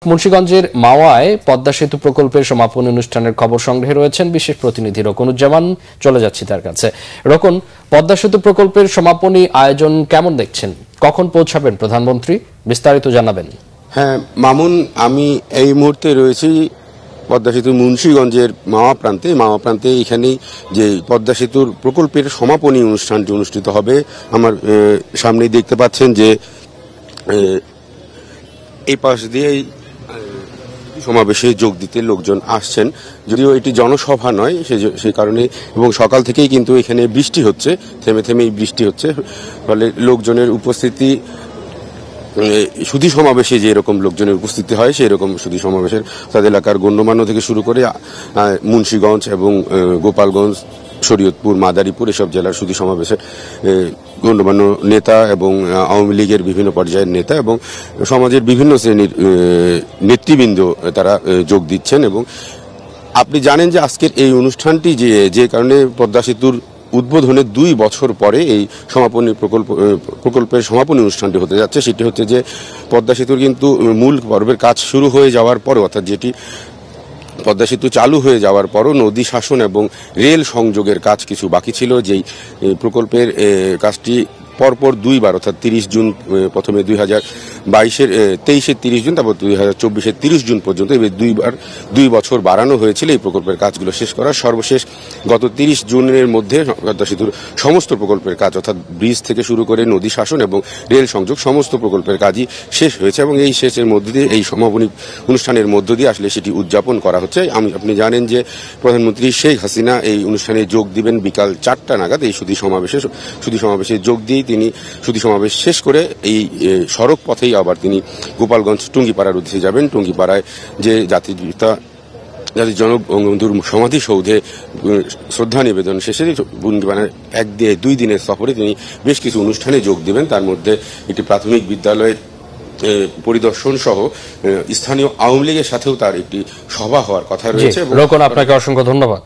মুন্সিগঞ্জের মাওয়ায় পদ্মা সেতু প্রকল্পের সমাপনী অনুষ্ঠানের খবর সংগ্রহে রয়েছেন বিশেষ প্রতিনিধি রকনুজ্জামান। চলে যাচ্ছি তার কাছে। রকন, পদ্মা সেতু প্রকল্পের সমাপনী আয়োজন কেমন দেখছেন? কখন পৌঁছাবেন প্রধানমন্ত্রী? বিস্তারিত জানাবেন। হ্যাঁ মামুন, আমি এই মুহূর্তে রয়েছি পদ্মা সেতু মুন্সিগঞ্জের মাওয়া প্রান্তে। এখানেই যে পদ্মা সেতুর প্রকল্পের সমাপনী অনুষ্ঠানটি অনুষ্ঠিত হবে। আমার সামনেই দেখতে পাচ্ছেন যে এই পাশ দিয়েই সমাবেশে যোগ দিতে লোকজন আসছেন। যদিও এটি জনসভা নয়, সেই কারণে এবং সকাল থেকেই কিন্তু এখানে বৃষ্টি হচ্ছে, থেমে থেমেই বৃষ্টি হচ্ছে, ফলে লোকজনের উপস্থিতি সুধী সমাবেশে যে এরকম লোকজনের উপস্থিতি হয় সেই রকম সুধী সমাবেশের তাদের এলাকার গণ্যমান্য থেকে শুরু করে মুন্সিগঞ্জ এবং গোপালগঞ্জ, শরীয়তপুর, মাদারীপুর এসব জেলার সুধী সমাবেশের গণ্যমান্য নেতা এবং আওয়ামী লীগের বিভিন্ন পর্যায়ের নেতা এবং সমাজের বিভিন্ন শ্রেণীর নেতৃবৃন্দ তারা যোগ দিচ্ছেন। এবং আপনি জানেন যে আজকের এই অনুষ্ঠানটি যে কারণে পদ্মা সেতুর উদ্বোধনের 2 বছর পরে এই প্রকল্পের সমাপনী অনুষ্ঠানটি হতে যাচ্ছে, সেটি হচ্ছে যে পদ্মা সেতুর কিন্তু মূল পর্বের কাজ শুরু হয়ে যাওয়ার পরও, অর্থাৎ যেটি পদ্মা সেতু চালু হয়ে যাওয়ার পরও নদী শাসন এবং রেল সংযোগের কাজ কিছু বাকি ছিল। যেই প্রকল্পের কাজটি পরপর 2 বার, অর্থাৎ 30 জুন, প্রথমে 2022-23-এর 30 জুন, তারপর 2024-এর 30 জুন পর্যন্ত, এই 2 বছর বাড়ানো হয়েছিল এই প্রকল্পের কাজগুলো শেষ করার। সর্বশেষ গত 30 জুনের মধ্যে পদ্মা সেতুর সমস্ত প্রকল্পের কাজ, অর্থাৎ ব্রিজ থেকে শুরু করে নদী শাসন এবং রেল সংযোগ সমস্ত প্রকল্পের কাজই শেষ হয়েছে এবং এই শেষের মধ্য দিয়ে, এই সমাপনী অনুষ্ঠানের মধ্য দিয়ে আসলে সেটি উদযাপন করা হচ্ছে। আপনি জানেন যে প্রধানমন্ত্রী শেখ হাসিনা এই অনুষ্ঠানে যোগ দিবেন বিকাল 4টা নাগাদ। এই সুধী সমাবেশে যোগ দিয়ে তিনি সুধী সমাবেশ শেষ করে এই সড়ক পথেই আবার তিনি গোপালগঞ্জ টুঙ্গিপাড়ার উদ্দেশ্যে যাবেন। টুঙ্গিপাড়ায় যে জাতির জনক বঙ্গবন্ধুর সমাধিসৌধে শ্রদ্ধা নিবেদন শেষে টুঙ্গিপাড়ায় 2 দিনের সফরে তিনি বেশ কিছু অনুষ্ঠানে যোগ দেবেন। তার মধ্যে একটি প্রাথমিক বিদ্যালয়ের পরিদর্শন সহ স্থানীয় আওয়ামী লীগের সাথেও তার একটি সভা হওয়ার কথা রয়েছে। রকন, আপনাকে অসংখ্য ধন্যবাদ।